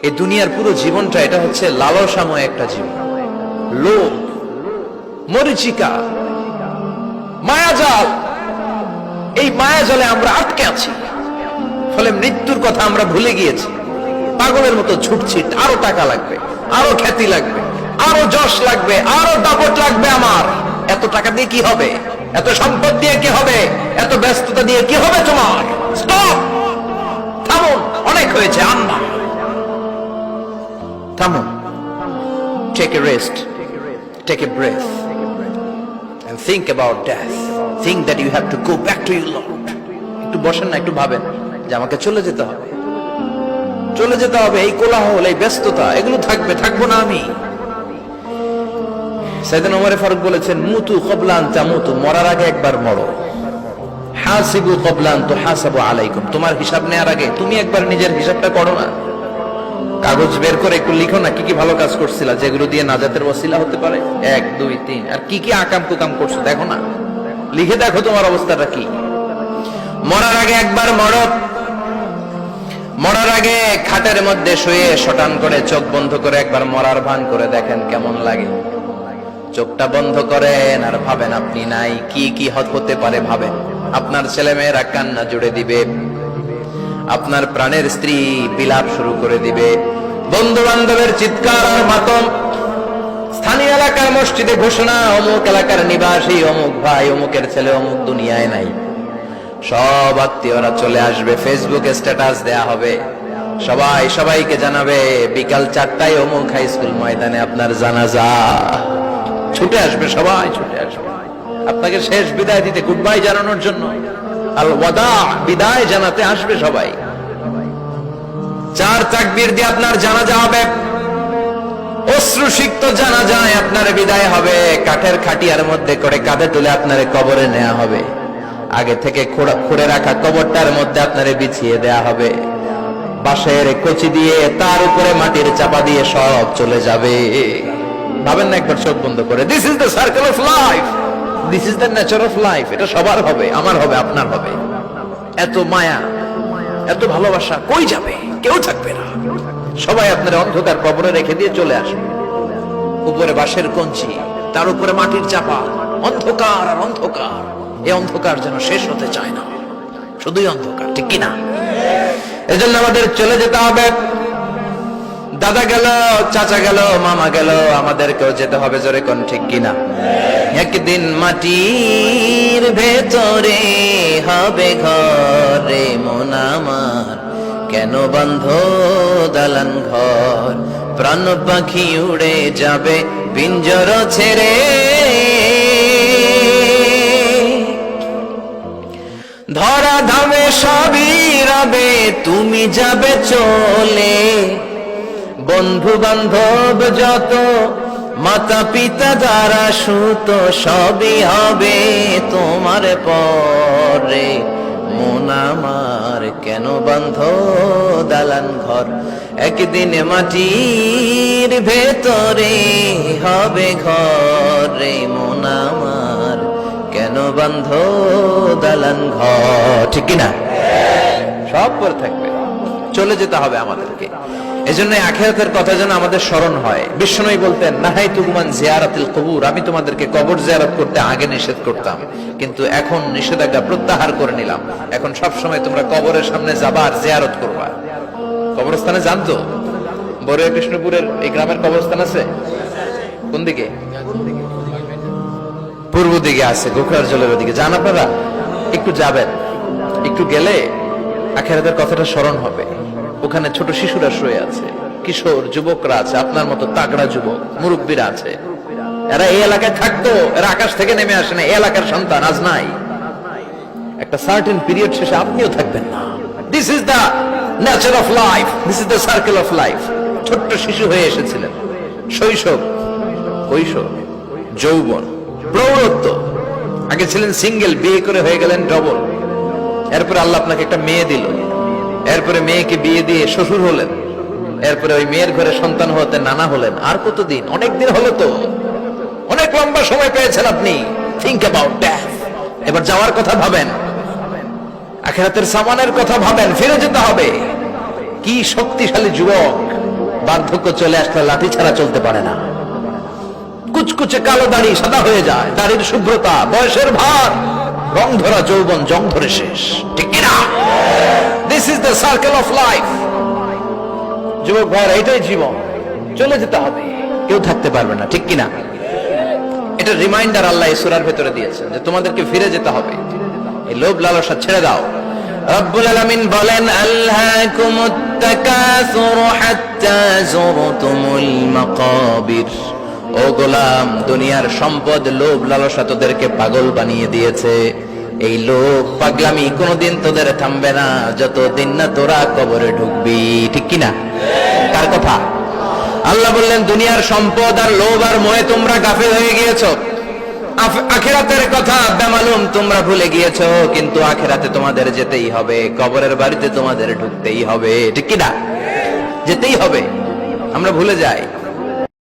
এই দুনিয়ার পুরো জীবনটা এটা হচ্ছে লালসাময় একটা জীবন, লোভ, মরিচিকা, মায়াজাল। এই মায়াজালে আমরা আটকে আছি, ফলে মৃত্যুর কথা আমরা ভুলে গিয়েছি। পাগলের মতো ছুটছি, আরো টাকা লাগবে, আরো খ্যাতি লাগবে, আরো যশ লাগবে, আরো দাপট লাগবে। আমার এত টাকা দিয়ে কি হবে? এত সম্পদ দিয়ে কি হবে? এত ব্যস্ততা দিয়ে কি হবে তোমার? স্টপ, থামুন, অনেক হয়েছে। আম্মা থামুন, take a rest, take a breath and think about death. Think that you have to go back to your Lord. একটু বসেন না, একটু ভাবেন যে আমাকে চলে যেতে হবে, চলে যেতে হবে। এই কোলাহল, এই ব্যস্ততা, এগুলো থাকবে, থাকবো না আমি। সাইয়েদনা ওমর ফারুক বলেছেন, মুতু ক্বাবলা আন তামুতু, মরার আগে একবার মরো। হাসিবু ক্বাবলা আন তুহাসাবু আলাইকুম, তোমার হিসাব নেওয়ার আগে তুমি একবার নিজের হিসাবটা করো না। কাগজ বের করে একটু লিখো না কি কি ভালো কাজ করছিলা, যেগুলো দিয়ে নাজাতের ওসিলা হতে পারে। 1 2 3, আর কি কি আকাম কুকাম করছো দেখো না, লিখে দেখো তোমার অবস্থাটা কি। মরার আগে একবার মরো। মরার আগে খাটের মধ্যে শুয়ে শটান করে চোখ বন্ধ করে একবার মরার ভান করে দেখেন কেমন লাগে। চোখটা বন্ধ করেন আর ভাবেন আপনি নাই, কি কি হতে পারে ভাবেন। আপনার ছেলে মেয়েরা কান্না জুড়ে দিবে, আপনার প্রাণের স্ত্রী বিলাপ শুরু করে দিবে, বন্ধু বান্ধবের চিৎকার আর মাতম, স্থানীয় এলাকার মসজিদে ঘোষণা, অমুক এলাকার নিবাসী অমুক ভাই অমুকের ছেলে অমুক দুনিয়ায় নাই। সব আত্মীয়রা চলে আসবে, ফেসবুকে স্ট্যাটাস দেয়া হবে, সবাই সবাইকে জানাবে বিকাল 4টায় অমুক হাই স্কুল ময়দানে আপনার জানাজা। ছুটে আসবে, সবাই ছুটে আসবে আপনাকে শেষ বিদায় দিতে, গুড বাই জানানোর জন্য, আল ওয়াদা, বিদায় জানাতে আসবে সবাই। 4 তাকবীর দিয়ে আপনার জানাজা হবে, অশ্রুসিক্ত জানাজায় আপনার বিদায় হবে। কাঠের খাটিয়ার মধ্যে করে কাঁধে তুলে আপনার কবরে নেওয়া হবে। আগে থেকে খুঁড়ে রাখা কবরটার মধ্যে আপনারে বিছিয়ে দেয়া হবে। বাঁশের কচি দিয়ে তার উপরে মাটির চাপা দিয়ে সব চলে যাবে। ভাবেন না একবার চোখ বন্ধ করে, this is the circle of life, this is the nature of life. এটা সবার হবে, আমার হবে, আপনার হবে। এত মায়া, এত ভালোবাসা কই যাবে? কেউ থাকবে না, সবাই আপনার অন্ধকার কবরে রেখে দিয়ে চলে আসবে। উপরে বাঁশের কঞ্চি, তার উপরে মাটির চাপা, অন্ধকার আর অন্ধকার। এই অন্ধকার যেন শেষ হতে চায় না, শুধুই অন্ধকার, ঠিক কিনা? এজন্য আমাদের চলে যেতে হবে। দাদা গেল, চাচা গেল, মামা গেল, আমাদেরকেও যেতে হবে, জোরে কোন ঠিক কিনা? একদিন মাটির ভেতরে হবে ঘরে মন আমার, কেন বন্ধ দালান ঘর, প্রাণ পাখি উড়ে যাবে পিঞ্জর ছেড়ে। ধরা ধামে সবই রবে, তুমি যাবে চলে। বন্ধু বান্ধব যত, মাতা পিতা দ্বারা সুত, সবই হবে তোমার পরে। মন আমার কেন বন্ধ দালান ঘর, একদিন মাটির ভেতরে হবে ঘরে মন আমার, কেন বন্ধ দালান ঘর, ঠিক কিনা? সব পরে থাকবে, চলে যেতে হবে আমাদেরকে। এজন্য আখিরাতের কথা যেন আমাদের স্মরণ হয়। বিশ্বনবী বলতেন, নাহাইতুকুমান জিয়ারাতিল কবুর, আমি তোমাদেরকে কবর জিয়ারত করতে আগে নিষেধ করতাম, কিন্তু এখন নিষেধাজ্ঞা প্রত্যাহার করে নিলাম। এখন সব সময় তোমরা কবরের সামনে যাবা আর জিয়ারত করবা। কবরস্থানে জানতো, বড় কৃষ্ণপুরের এই গ্রামের কবরস্থান আছে কোন দিকে? পূর্ব দিকে আছে, গোখরার জলের ওদিকে। যান আপনারা, একটু যাবেন, একটু গেলে আখিরাতের কথাটা স্মরণ হবে। ওখানে ছোট শিশুরা শুয়ে আছে, কিশোর যুবকরা আছে, আপনার মতো তাগড়া যুবক, মুরব্বীরা আছে। এরা এই এলাকায় থাকতো, এরা আকাশ থেকে নেমে আসে না, এই এলাকার সন্তান, আজ নাই। একটা সার্টেন পিরিয়ড শেষে আপনিও থাকবেন না। This is the nature of life, this is the circle of life. ছোট্ট শিশু হয়ে এসেছিলেন, শৈশব, কৈশোর, যৌবন, প্রৌঢ়ত্ব। আগে ছিলেন সিঙ্গেল, বিয়ে করে হয়ে গেলেন ডবল। এরপরে আল্লাহ আপনাকে একটা মেয়ে দিল, এরপরে মেয়েকে বিয়ে দিয়ে শ্বশুর হলেন, এরপরে ওই মেয়ের ঘরে সন্তান হতে নানা হলেন। আর কতদিন? অনেক দিন হলো তো, অনেক লম্বা সময় পেয়েছেন আপনি। Think about death. এবার যাওয়ার কথা ভাবেন, আখিরাতের সামানের কথা ভাবেন, ফিরে যেতে হবে। কি শক্তিশালী যুবক, বার্ধক্য চলে আসলে লাঠি ছাড়া চলতে পারে না। কুচকুচে কালো দাড়ি সাদা হয়ে যায়, দাড়ির শুভ্রতা, বয়সের ভার, রং ধরা যৌবন জং ধরে শেষ, ঠিক কিনা? This is the circle of life. যুবক ভাইরা, এটাই জীবন, চলে যেতে হবে, কেউ থাকতে পারবে না, ঠিক কিনা? এটা রিমাইন্ডার আল্লাহ এই সূরার ভেতরে দিয়েছেন যে তোমাদেরকে ফিরে যেতে হবে, এই লোভ লালসা ছেড়ে দাও। রব্বুল আলামিন বলেন, আল্হাকুমুত তাকাসুর হাত্তা যুরতুমুল মাকাবির। ও গোলাম, দুনিয়ার সম্পদ, লোভ লালসা তোদেরকে পাগল বানিয়ে দিয়েছে। এই লোভ পাগলামি কোনোদিন তোদের থামবে না যতদিন না তোরা কবরে ঢুকবি, ঠিক কিনা? কার কথা? আল্লাহ বললেন, দুনিয়ার সম্পদ আর লোভ আর মোহে তোমরা গাফিল হয়ে গিয়েছো। আখিরাতের কথা বেমালুম তোমরা ভুলে গিয়েছো, কিন্তু আখিরাতে তোমাদের যেতেই হবে, কবরের বাড়িতে তোমাদের ঢুকতেই হবে, ঠিক কিনা? যেতেই হবে। আমরা ভুলে যাই।